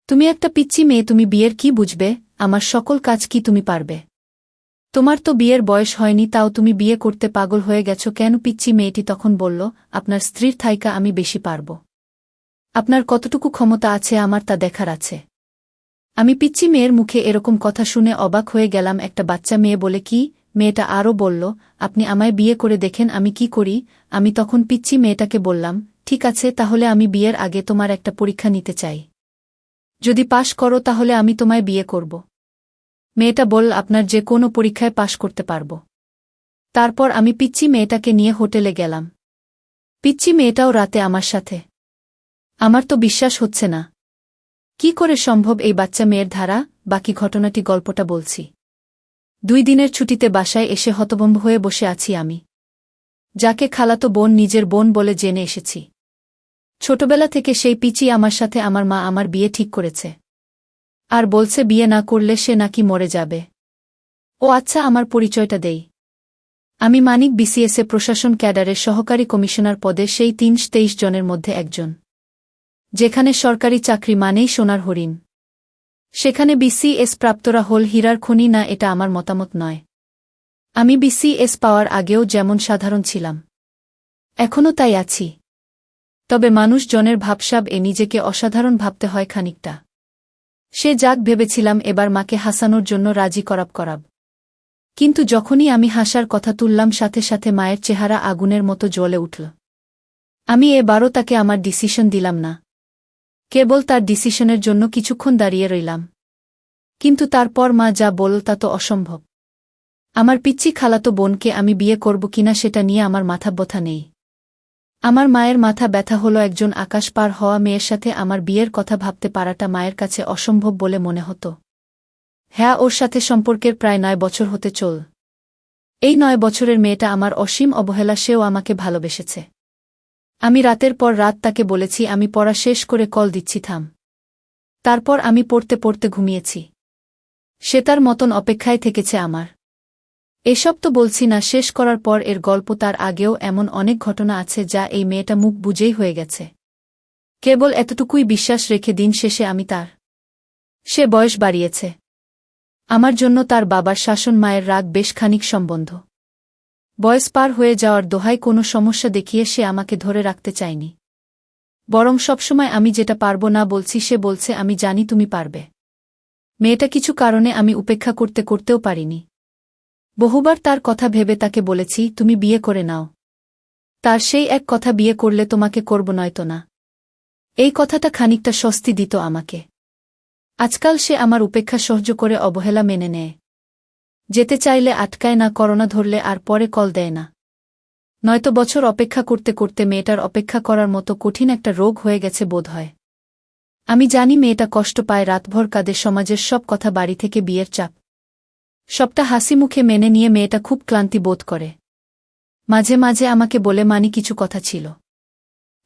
তুমি একটা পিচ্চি মেয়ে, তুমি বিয়ের কি বুঝবে? আমার সকল কাজ কি তুমি পারবে? তোমার তো বিয়ের বয়স হয়নি, তাও তুমি বিয়ে করতে পাগল হয়ে গেছো কেন? পিচ্চি মেয়েটি তখন বলল, আপনার স্ত্রীর থাইকা আমি বেশি পারব। আপনার কতটুকু ক্ষমতা আছে আমার তা দেখার আছে। আমি পিচ্চি মেয়ের মুখে এরকম কথা শুনে অবাক হয়ে গেলাম। একটা বাচ্চা মেয়ে বলে কি? মেয়েটা আরও বলল, আপনি আমায় বিয়ে করে দেখেন আমি কি করি। আমি তখন পিচ্চি মেয়েটাকে বললাম, ঠিক আছে, তাহলে আমি বিয়ের আগে তোমার একটা পরীক্ষা নিতে চাই। যদি পাশ করো তাহলে আমি তোমায় বিয়ে করব। মেয়েটা বলল, আপনার যে কোনো পরীক্ষায় পাশ করতে পারব। তারপর আমি পিচ্চি মেয়েটাকে নিয়ে হোটেলে গেলাম। পিচ্চি মেয়েটাও রাতে আমার সাথে। আমার তো বিশ্বাস হচ্ছে না, কি করে সম্ভব এই বাচ্চা মেয়ের ধারা। বাকি ঘটনাটি গল্পটা বলছি। 2 দিনের ছুটিতে বাসায় এসে হতভম্ব হয়ে বসে আছি আমি। যাকে খালাতো বোন নিজের বোন বলে জেনে এসেছি। ছোটবেলা থেকে সেই পিচি আমার সাথে আমার মা আমার বিয়ে ঠিক করেছে। আর বলছে বিয়ে না করলে সে নাকি মরে যাবে। ও আচ্ছা, আমার পরিচয়টা দেই। আমি মানিক, বিসিএসএ প্রশাসন ক্যাডারের সহকারী কমিশনার পদে সেই 23 জনের মধ্যে একজন। যেখানে সরকারি চাকরি মানেই সোনার হরিণ, সেখানে বিসিএস প্রাপ্তরা হল হীরার খনি না, এটা আমার মতামত নয়। আমি বিসিএস পাওয়ার আগেও যেমন সাধারণ ছিলাম, এখনও তাই আছি। তবে মানুষজনের ভাবসাব নিজেকে অসাধারণ ভাবতে হয় খানিকটা। সে যাক ভেবেছিলাম এবার মাকে হাসানোর জন্য রাজি করাব। কিন্তু যখনই আমি হাসার কথা তুললাম, সাথে সাথে মায়ের চেহারা আগুনের মতো জ্বলে উঠল। আমি এবারও তাকে আমার ডিসিশন দিলাম না, কেবল তার ডিসিশনের জন্য কিছুক্ষণ দাঁড়িয়ে রইলাম। কিন্তু তারপর মা যা বলল তা তো অসম্ভব। আমার পিচ্চি খালাতো বোনকে আমি বিয়ে করব কিনা সেটা নিয়ে আমার মাথা ব্যথা নেই। আমার মায়ের মাথা ব্যথা হলো একজন আকাশ পার হওয়া মেয়ের সাথে আমার বিয়ের কথা ভাবতে পারাটা মায়ের কাছে অসম্ভব বলে মনে হতো। হ্যাঁ, ওর সাথে সম্পর্কের প্রায় 9 বছর হতে চল। এই 9 বছরের মেয়েটা আমার অসীম অবহেলা, সেও আমাকে ভালোবেসেছে। আমি রাতের পর রাত তাকে বলেছি আমি পড়া শেষ করে কল দিচ্ছি, থাম। তারপর আমি পড়তে পড়তে ঘুমিয়েছি। সে তার মতন অপেক্ষায় থেকেছে আমার। এসব তো বলছি না শেষ করার পর এর গল্প, তার আগেও এমন অনেক ঘটনা আছে যা এই মেয়েটা মুখ বুঝেই হয়ে গেছে। কেবল এতটুকুই বিশ্বাস রেখে দিন শেষে আমি তার। সে বয়স বাড়িয়েছে। আমার জন্য তার বাবার শাসন, মায়ের রাগ, বেশ খানিক সম্বন্ধ। বয়স পার হয়ে যাওয়ার দোহায় কোনো সমস্যা দেখিয়ে সে আমাকে ধরে রাখতে চায়নি। বরং সবসময় আমি যেটা পারবো না বলছি, সে বলছে আমি জানি তুমি পারবে। মেয়েটা কিছু কারণে আমি উপেক্ষা করতে করতেও পারিনি। বহুবার তার কথা ভেবে তাকে বলেছি তুমি বিয়ে করে নাও। তার সেই এক কথা, বিয়ে করলে তোমাকে করব নয়তো না। এই কথাটা খানিকটা স্বস্তি দিত আমাকে। আজকাল সে আমার উপেক্ষা সহ্য করে অবহেলা মেনে নেয়। যেতে চাইলে আটকায় না, করোনা ধরলে আর পরে কল দেয় না। নয়তো বছর অপেক্ষা করতে করতে মেয়েটার অপেক্ষা করার মতো কঠিন একটা রোগ হয়ে গেছে বোধ হয়। আমি জানি মেয়েটা কষ্ট পায়, রাতভর কাঁদে, সমাজের সব কথা, বাড়ি থেকে বিয়ের চাপ, সবটা হাসি মুখে মেনে নিয়ে মেয়েটা খুব ক্লান্তি বোধ করে। মাঝে মাঝে আমাকে বলে, মানি কিছু কথা ছিল।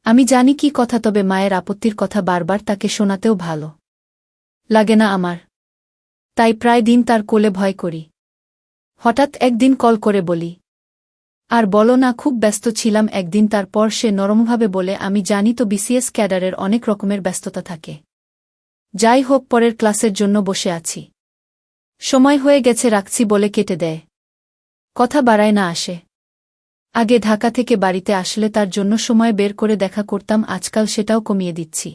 আমি জানি কি কথা, তবে মায়ের আপত্তির কথা বারবার তাকে শোনাতেও ভালো লাগে না আমার। তাই প্রায় দিন তার কোলে ভয় করি। হঠাৎ একদিন কল করে বলি, আর বলো না, খুব ব্যস্ত ছিলাম একদিন। তারপর সে নরমভাবে বলে, আমি জানি তো বিসিএস ক্যাডারের অনেক রকমের ব্যস্ততা থাকে। যাই হোক, পরের ক্লাসের জন্য বসে আছি, সময় হয়ে গেছে, রাখছি বলে কেটে দেয়। কথা বাড়ায় না, আসে। আগে ঢাকা থেকে বাড়িতে আসলে তার জন্য সময় বের করে দেখা করতাম, আজকাল সেটাও কমিয়ে দিচ্ছি।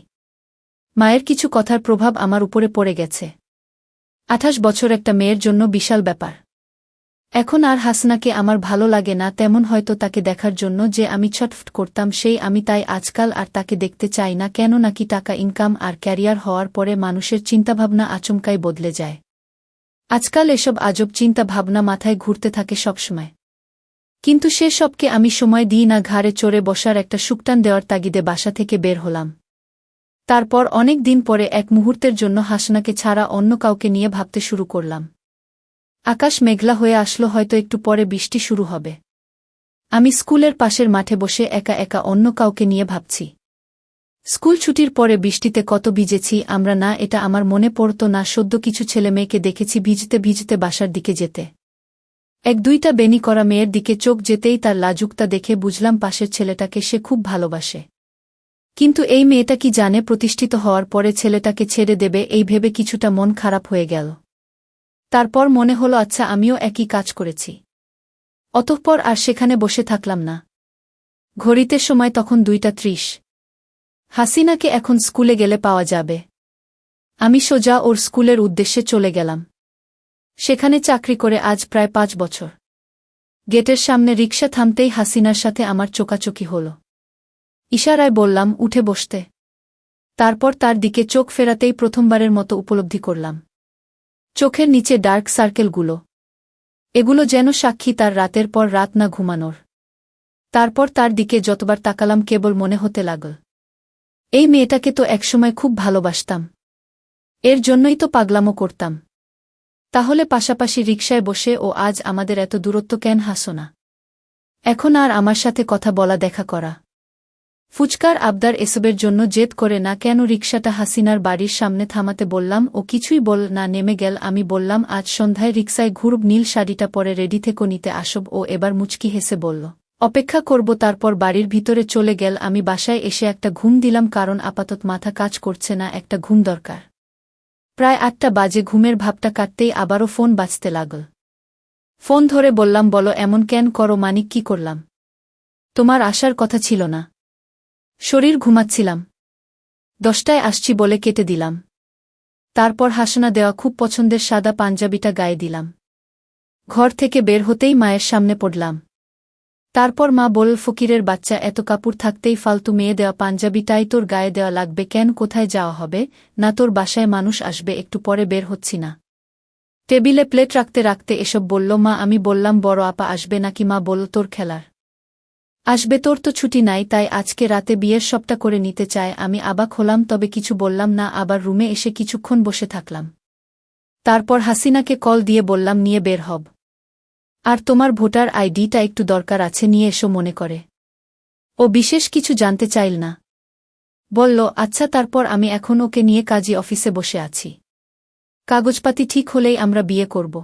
মায়ের কিছু কথার প্রভাব আমার উপরে পড়ে গেছে। 28 বছর একটা মেয়ের জন্য বিশাল ব্যাপার। এখন আর হাসনাকে আমার ভালো লাগে না, তেমন হয়তো তাকে দেখার জন্য যে আমি ছটফট করতাম সেই আমি, তাই আজকাল আর তাকে দেখতে চাই না। কেন নাকি টাকা ইনকাম আর ক্যারিয়ার হওয়ার পরে মানুষের চিন্তাভাবনা আচমকাই বদলে যায়। আজকাল এসব আজব চিন্তা ভাবনা মাথায় ঘুরতে থাকে সবসময়। কিন্তু সে সবকে আমি সময় দিই না। ঘাড়ে চড়ে বসার একটা সুকটান দেওয়ার তাগিদে বাসা থেকে বের হলাম। তারপর অনেক দিন পরে এক মুহূর্তের জন্য হাসনাকে ছাড়া অন্য কাউকে নিয়ে ভাবতে শুরু করলাম। আকাশ মেঘলা হয়ে আসলো, হয়তো একটু পরে বৃষ্টি শুরু হবে। আমি স্কুলের পাশের মাঠে বসে একা একা অন্য কাউকে নিয়ে ভাবছি। স্কুল ছুটির পরে বৃষ্টিতে কত ভিজেছি আমরা না, এটা আমার মনে পড়ত না। সদ্য কিছু ছেলে মেয়েকে দেখেছি ভিজতে ভিজতে বাসার দিকে যেতে। 1-2টা বেনি করা মেয়ের দিকে চোখ যেতেই তার লাজুকতা দেখে বুঝলাম পাশের ছেলেটাকে সে খুব ভালোবাসে। কিন্তু এই মেয়েটা কি জানে প্রতিষ্ঠিত হওয়ার পরে ছেলেটাকে ছেড়ে দেবে, এই ভেবে কিছুটা মন খারাপ হয়ে গেল। তারপর মনে হলো আচ্ছা আমিও একই কাজ করেছি। অতঃপর আর সেখানে বসে থাকলাম না। ঘড়িতে সময় তখন 2:30। হাসিনাকে এখন স্কুলে গেলে পাওয়া যাবে। আমি সোজা ওর স্কুলের উদ্দেশ্যে চলে গেলাম। সেখানে চাকরি করে আজ প্রায় 5 বছর। গেটের সামনে রিকশা থামতেই হাসিনার সাথে আমার চোকাচোকি হল। ইশারায় বললাম উঠে বসতে। তারপর তার দিকে চোখ ফেরাতেই প্রথমবারের মতো উপলব্ধি করলাম চোখের নিচে ডার্ক সার্কেলগুলো। এগুলো যেন সাক্ষী তার রাতের পর রাত না ঘুমানোর। তারপর তার দিকে যতবার তাকালাম কেবল মনে হতে লাগল এই মেয়েটাকে তো একসময় খুব ভালোবাসতাম। এর জন্যই তো পাগলামো করতাম। তাহলে পাশাপাশি রিকশায় বসে ও আজ আমাদের এত দূরত্ব কেন হাসো না? এখন আর আমার সাথে কথা বলা দেখা করা ফুচকার আবদার এসবের জন্য জেদ করে না কেন? রিকশাটা হাসিনার বাড়ির সামনে থামাতে বললাম, ও কিছুই বল না, নেমে গেল। আমি বললাম আজ সন্ধ্যায় রিকশায় ঘুরব, নীল শাড়িটা পরে রেডি থেকো নিতে আসব। ও এবার মুচকি হেসে বলল অপেক্ষা করব। তারপর বাড়ির ভিতরে চলে গেল। আমি বাসায় এসে একটা ঘুম দিলাম, কারণ আপাতত মাথা কাজ করছে না, একটা ঘুম দরকার। প্রায় 8টা বাজে। ঘুমের ভাবটা কাটতেই আবারও ফোন বাজতে লাগল। ফোন ধরে বললাম বলো এমন কেন করো মানিক? কি করলাম? তোমার আসার কথা ছিল না। শরীর ঘুমাচ্ছিলাম। 10টায় আসছি বলে কেটে দিলাম। তারপর হাসনা দেওয়া খুব পছন্দের সাদা পাঞ্জাবিটা গায়ে দিলাম। ঘর থেকে বের হতেই মায়ের সামনে পড়লাম। তারপর মা বলল ফকিরের বাচ্চা, এত কাপড় থাকতেই ফালতু মেয়ে দেওয়া পাঞ্জাবিটাই তোর গায়ে দেওয়া লাগবে কেন? কোথায় যাওয়া হবে না? তোর বাসায় মানুষ আসবে, একটু পরে বের হচ্ছি না। টেবিলে প্লেট রাখতে রাখতে এসব বলল মা। আমি বললাম বড় আপা আসবে নাকি? মা বলল তোর খেলার আসবে, তোর তো ছুটি নাই, তাই আজকে রাতে বিয়ের সবটা করে নিতে চায়। আমি অবাক হলাম, তবে কিছু বললাম না। আবার রুমে এসে কিছুক্ষণ বসে থাকলাম। তারপর হাসিনাকে কল দিয়ে বললাম নিয়ে বের হব। আর তোমার ভোটার আইডিটা একটু দরকার আছে, নিয়ে এসো মনে করে। ও বিশেষ কিছু জানতে চাইল না, বলল আচ্ছা। তারপর আমি এখন ওকে নিয়ে কাজী অফিসে বসে আছি। কাগজপাতি ঠিক হলেই আমরা বিয়ে করব।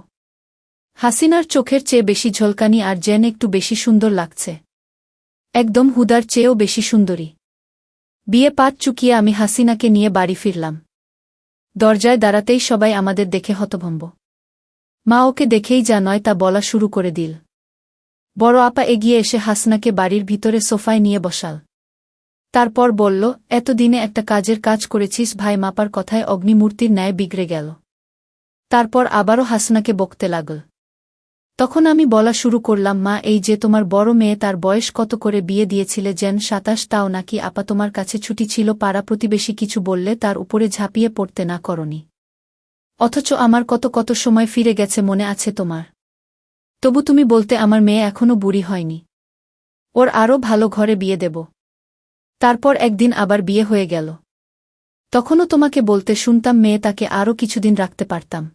হাসিনার চোখের চেয়ে বেশি ঝলকানি আর যেন একটু বেশি সুন্দর লাগছে, একদম হুদার চেয়েও বেশি সুন্দরী। বিয়ে পাত চুকিয়ে আমি হাসিনাকে নিয়ে বাড়ি ফিরলাম। দরজায় দাঁড়াতেই সবাই আমাদের দেখে হতভম্ব। মা ওকে দেখেই যা নয় তা বলা শুরু করে দিল। বড় আপা এগিয়ে এসে হাসনাকে বাড়ির ভিতরে সোফায় নিয়ে বসাল। তারপর বলল এতদিনে একটা কাজের কাজ করেছিস ভাই। মাপার কথায় অগ্নিমূর্তির ন্যায় বিগড়ে গেল। তারপর আবারও হাসনাকে বকতে লাগল। তখন আমি বলা শুরু করলাম মা, এই যে তোমার বড় মেয়ে, তার বয়স কত করে বিয়ে দিয়েছিলে? যেন 27, তাও নাকি আপা তোমার কাছে ছুটি ছিল? পাড়া প্রতিবেশী কিছু বললে তার উপরে ঝাঁপিয়ে পড়তে না করনি? অথচ আমার কত কত সময় ফিরে গেছে, মনে আছে তোমার? তবু তুমি বলতে আমার মেয়ে এখনো বুড়ি হয়নি, ওর আরও ভালো ঘরে বিয়ে দেব। তারপর একদিন আবার বিয়ে হয়ে গেল। তখনও তোমাকে বলতে শুনতাম মেয়ে তাকে আরও কিছুদিন রাখতে পারতাম।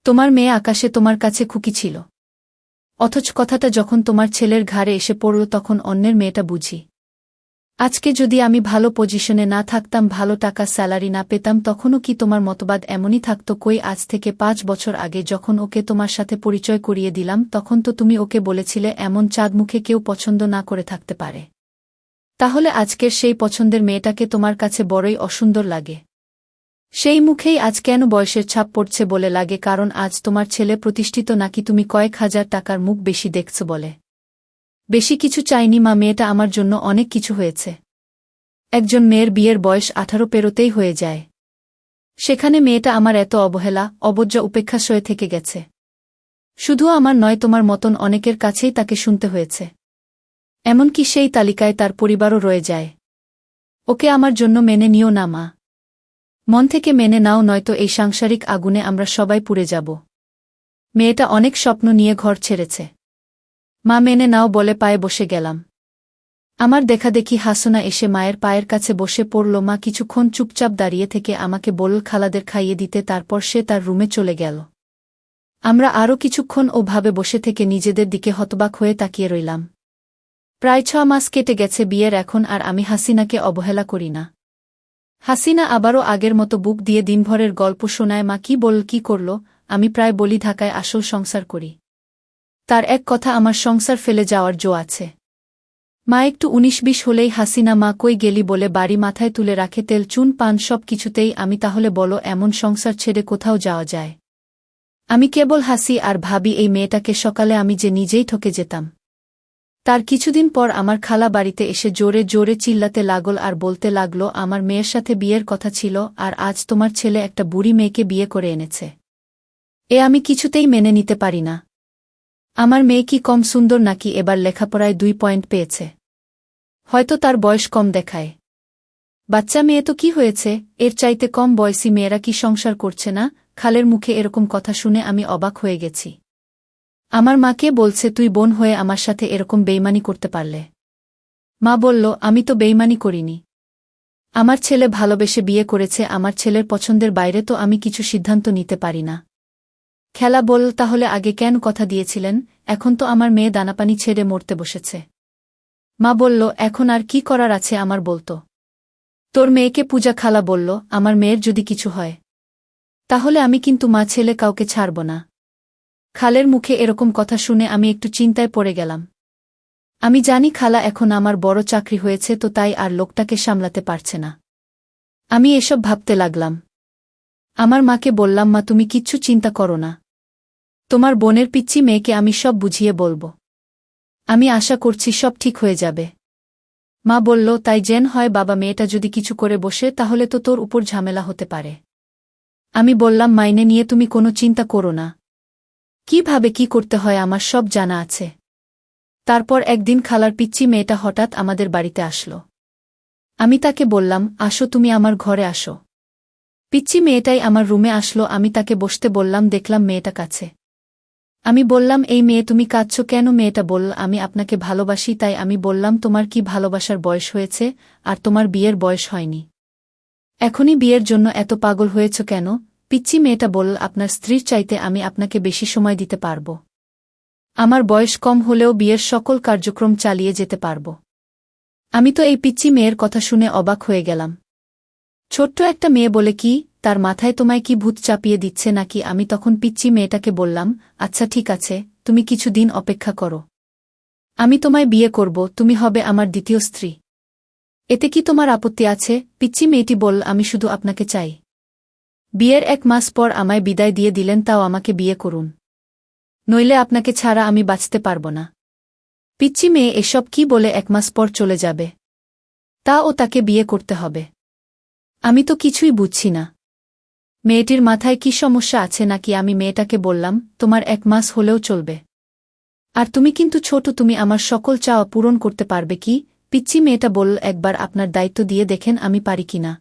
তোমার মেয়ে আকাশে তোমার কাছে খুকি ছিল। অথচ কথাটা যখন তোমার ছেলের ঘাড়ে এসে পড়ল তখন অন্যের মেয়েটা বুঝি। আজকে যদি আমি ভালো পজিশনে না থাকতাম, ভালো টাকা স্যালারি না পেতাম, তখনও কি তোমার মতবাদ এমনই থাকত? কই, আজ থেকে 5 বছর আগে যখন ওকে তোমার সাথে পরিচয় করিয়ে দিলাম তখন তো তুমি ওকে বলেছিলে এমন চাঁদ মুখে কেউ পছন্দ না করে থাকতে পারে। তাহলে আজকের সেই পছন্দের মেয়েটাকে তোমার কাছে বড়ই অসুন্দর লাগে। সেই মুখেই আজ কেন বয়সের ছাপ পড়ছে বলে লাগে? কারণ আজ তোমার ছেলে প্রতিষ্ঠিত, নাকি তুমি কয়েক হাজার টাকার মুখ বেশি দেখছ বলে? বেশি কিছু চাইনি মা, মেয়েটা আমার জন্য অনেক কিছু হয়েছে। একজন মেয়ের বিয়ের বয়স 18 পেরোতেই হয়ে যায়, সেখানে মেয়েটা আমার এত অবহেলা অবজ্ঞা উপেক্ষা সয়ে থেকে গেছে। শুধু আমার নয়, তোমার মতন অনেকের কাছেই তাকে শুনতে হয়েছে। এমনকি সেই তালিকায় তার পরিবারও রয়ে যায়। ওকে আমার জন্য মেনে নিও না মা, মন থেকে মেনে নাও, নয়তো এই সাংসারিক আগুনে আমরা সবাই পুড়ে যাব। মেয়েটা অনেক স্বপ্ন নিয়ে ঘর ছেড়েছে। মা মেনে নাও বলে পায়ে বসে গেলাম। আমার দেখাদেখি হাসনা এসে মায়ের পায়ের কাছে বসে পড়ল। মা কিছুক্ষণ চুপচাপ দাঁড়িয়ে থেকে আমাকে বলল খালাদের খাইয়ে দিতে, তারপর সে তার রুমে চলে গেল। আমরা আরও কিছুক্ষণ ওভাবে বসে থেকে নিজেদের দিকে হতবাক হয়ে তাকিয়ে রইলাম। প্রায় 6 মাস কেটে গেছে বিয়ের এখন, আর আমি হাসিনাকে অবহেলা করি না। হাসিনা আবারও আগের মতো বুক দিয়ে দিনভরের গল্প শোনায়। মা কি বল, কি করল? আমি প্রায় বলি ঢাকায় আসল সংসার করি। তার এক কথা, আমার সংসার ফেলে যাওয়ার জো আছে। মা একটু ১৯-২০ হলেই হাসিনা মা কই গেলি বলে বাড়ি মাথায় তুলে রাখে, তেল চুন পান সব কিছুতেই আমি। তাহলে বলো, এমন সংসার ছেড়ে কোথাও যাওয়া যায়? আমি কেবল হাসি আর ভাবি এই মেয়েটাকে। সকালে আমি যে নিজেই ঠকে যেতাম। তার কিছুদিন পর আমার খালা বাড়িতে এসে জোরে জোরে চিল্লাতে লাগল আর বলতে লাগল, আমার মেয়ের সাথে বিয়ের কথা ছিল, আর আজ তোমার ছেলে একটা বুড়ি মেয়েকে বিয়ে করে এনেছে। এ আমি কিছুতেই মেনে নিতে পারি না। আমার মেয়ে কি কম সুন্দর নাকি? এবার লেখাপড়ায় 2 পয়েন্ট পেয়েছে, হয়তো তার বয়স কম দেখায়। বাচ্চা মেয়ে তো কি হয়েছে, এর চাইতে কম বয়সী মেয়েরা কি সংসার করছে না? খালের মুখে এরকম কথা শুনে আমি অবাক হয়ে গেছি। আমার মাকে বলছে, তুই বোন হয়ে আমার সাথে এরকম বেইমানি করতে পারলে? মা বলল, আমি তো বেইমানি করিনি। আমার ছেলে ভালোবেসে বিয়ে করেছে, আমার ছেলের পছন্দের বাইরে তো আমি কিছু সিদ্ধান্ত নিতে পারি না। খেলা বলল, তাহলে আগে কেন কথা দিয়েছিলেন? এখন তো আমার মেয়ে দানাপানি ছেড়ে মরতে বসেছে। মা বলল, এখন আর কি করার আছে আমার বলতো? তোর মেয়েকে পূজা খালা বলল, আমার মেয়ের যদি কিছু হয় তাহলে আমি কিন্তু মা ছেলে কাউকে ছাড়ব না। খালের মুখে এরকম কথা শুনে আমি একটু চিন্তায় পড়ে গেলাম। আমি জানি খালা এখন আমার বড় চাকরি হয়েছে, তো তাই আর লোকটাকে সামলাতে পারছে না। আমি এসব ভাবতে লাগলাম। আমার মাকে বললাম, মা তুমি কিচ্ছু চিন্তা করো না, তোমার বোনের পিচ্চি মেয়েকে আমি সব বুঝিয়ে বলবো। আমি আশা করছি সব ঠিক হয়ে যাবে। মা বলল, তাই যেন হয় বাবা, মেয়েটা যদি কিছু করে বসে তাহলে তো তোর উপর ঝামেলা হতে পারে। আমি বললাম, মাইনে নিয়ে তুমি কোনো চিন্তা করো না, কিভাবে কি করতে হয় আমার সব জানা আছে। তারপর একদিন খালার পিচ্চি মেয়েটা হঠাৎ আমাদের বাড়িতে আসলো। আমি তাকে বললাম, আসো তুমি আমার ঘরে আসো। পিচ্চি মেয়েটাই আমার রুমে আসলো। আমি তাকে বসতে বললাম, দেখলাম মেয়েটা কাছে। আমি বললাম, এই মেয়ে তুমি কাঁদছো কেন? মেয়েটা বলল, আমি আপনাকে ভালোবাসি। তাই আমি বললাম, তোমার কি ভালোবাসার বয়স হয়েছে? আর তোমার বিয়ের বয়স হয়নি, এখনই বিয়ের জন্য এত পাগল হয়েছ কেন? পিচ্চি মেয়েটা বলল, আপনার স্ত্রীর চাইতে আমি আপনাকে বেশি সময় দিতে পারব। আমার বয়স কম হলেও বিয়ের সকল কার্যক্রম চালিয়ে যেতে পারব। আমি তো এই পিচ্চি মেয়ের কথা শুনে অবাক হয়ে গেলাম। ছোট্ট একটা মেয়ে বলে কি? তার মাথায় তোমায় কি ভূত চাপিয়ে দিচ্ছে নাকি? আমি তখন পিচ্চি মেয়েটাকে বললাম, আচ্ছা ঠিক আছে, তুমি কিছুদিন অপেক্ষা করো, আমি তোমায় বিয়ে করব, তুমি হবে আমার দ্বিতীয় স্ত্রী। এতে কি তোমার আপত্তি আছে? পিচ্চি মেয়েটি বলল, আমি শুধু আপনাকে চাই। বিয়ের 1 মাস পর আমায় বিদায় দিয়ে দিলেন, তাও আমাকে বিয়ে করুন, নইলে আপনাকে ছাড়া আমি বাঁচতে পারব না। পিচ্চি মেয়ে এসব কি বলে 1 মাস পর চলে যাবে? তাও তাকে বিয়ে করতে হবে? আমি তো কিছুই বুঝছি না। মেয়েটির মাথায় কি সমস্যা আছে নাকি? আমি মেয়েটাকে বললাম, তোমার 1 মাস হলেও চলবে, আর তুমি কিন্তু ছোট, তুমি আমার সকল চাওয়া পূরণ করতে পারবে কি? পিচ্চি মেয়েটা বলল, একবার আপনার দায়িত্ব দিয়ে দেখেন আমি পারি কিনা।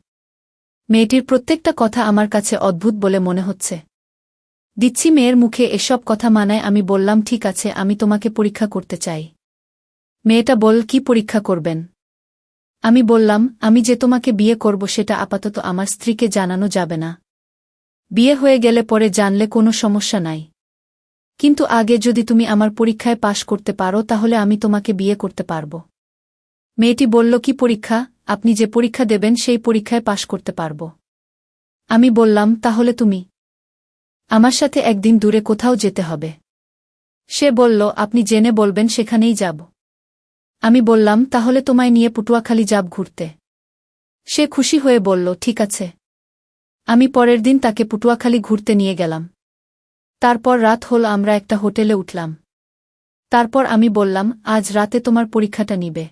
মেয়েটির প্রত্যেকটা কথা আমার কাছে অদ্ভুত বলে মনে হচ্ছে। দিচ্ছি মেয়ের মুখে এসব কথা মানায়। আমি বললাম, ঠিক আছে, আমি তোমাকে পরীক্ষা করতে চাই। মেয়েটা বলল, কি পরীক্ষা করবেন? আমি বললাম, আমি যে তোমাকে বিয়ে করব সেটা আপাতত আমার স্ত্রীকে জানানো যাবে না। বিয়ে হয়ে গেলে পরে জানলে কোনো সমস্যা নাই, কিন্তু আগে যদি তুমি আমার পরীক্ষায় পাশ করতে পারো তাহলে আমি তোমাকে বিয়ে করতে পারব। মেয়েটি বলল, কি পরীক্ষা? আপনি যে পরীক্ষা দেবেন সেই পরীক্ষায় পাশ করতে পারব। আমি বললাম, তাহলে তুমি আমার সাথে একদিন দূরে কোথাও যেতে হবে। সে বলল, আপনি জেনে বলবেন সেখানেই যাব। আমি বললাম, তাহলে তোমায় নিয়ে পটুয়াখালী যাব ঘুরতে। সে খুশি হয়ে বলল, ঠিক আছে। আমি পরের দিন তাকে পটুয়াখালী ঘুরতে নিয়ে গেলাম। তারপর রাত হল, আমরা একটা হোটেলে উঠলাম। তারপর আমি বললাম, আজ রাতে তোমার পরীক্ষাটা নিবে।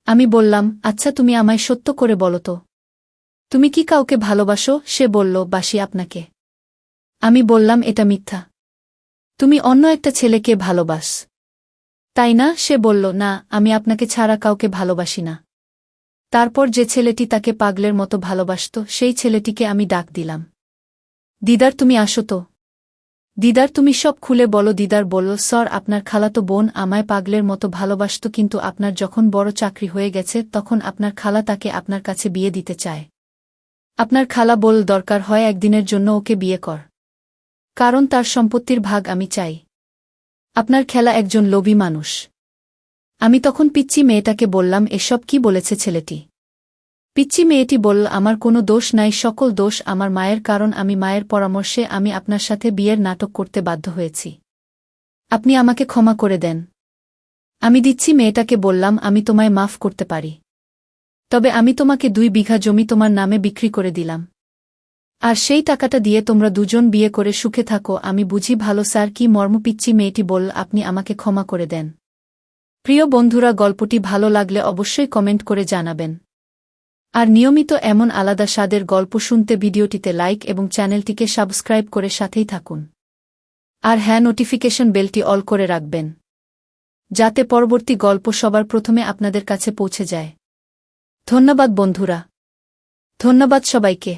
আমি বললাম, আচ্ছা তুমি আমায় সত্য করে বলো তো, তুমি কি কাউকে ভালোবাসো? সে বলল, বাসি আপনাকে। আমি বললাম, এটা মিথ্যা, তুমি অন্য একটা ছেলেকে ভালোবাস, তাই না? সে বলল, না, আমি আপনাকে ছাড়া কাউকে ভালোবাসি না। তারপর যে ছেলেটি তাকে পাগলের মতো ভালোবাসত সেই ছেলেটিকে আমি ডাক দিলাম, দিদার তুমি আসো তো। দিদার, তুমি সব খুলে বলো। দিদার বলল, স্যার, আপনার খালাতো বোন আমায় পাগলের মতো ভালোবাসত, কিন্তু আপনার যখন বড় চাকরি হয়ে গেছে তখন আপনার খালা তাকে আপনার কাছে বিয়ে দিতে চায়। আপনার খালা বল, দরকার হয় একদিনের জন্য ওকে বিয়ে কর, কারণ তার সম্পত্তির ভাগ আমি চাই। আপনার খেলা একজন লোভী মানুষ। আমি তখন পিচ্চি মেয়েটাকে বললাম, এসব কি বলেছে ছেলেটি? পিচ্চি মেয়েটি বলল, আমার কোনো দোষ নাই, সকল দোষ আমার মায়ের, কারণ আমি মায়ের পরামর্শে আমি আপনার সাথে বিয়ের নাটক করতে বাধ্য হয়েছি। আপনি আমাকে ক্ষমা করে দেন। আমি দিচ্ছি মেয়েটাকে বললাম আমি তোমায় মাফ করতে পারি। তবে আমি তোমাকে 2 বিঘা জমি তোমার নামে বিক্রি করে দিলাম। আর সেই টাকাটা দিয়ে তোমরা দুজন বিয়ে করে সুখে থাকো। আমি বুঝি ভালো স্যার। কি মর্ম! পিচ্চি মেয়েটি বলল, আপনি আমাকে ক্ষমা করে দেন। প্রিয় বন্ধুরা, গল্পটি ভালো লাগলে অবশ্যই কমেন্ট করে জানাবেন। আর নিয়মিত এমন আলাদা স্বাদের গল্প শুনতে ভিডিওটিতে লাইক এবং চ্যানেলটিকে সাবস্ক্রাইব করে সাথেই থাকুন। আর হ্যাঁ, নোটিফিকেশন বেলটি অল করে রাখবেন, যাতে পরবর্তী গল্প সবার প্রথমে আপনাদের কাছে পৌঁছে যায়। ধন্যবাদ বন্ধুরা। ধন্যবাদ সবাইকে।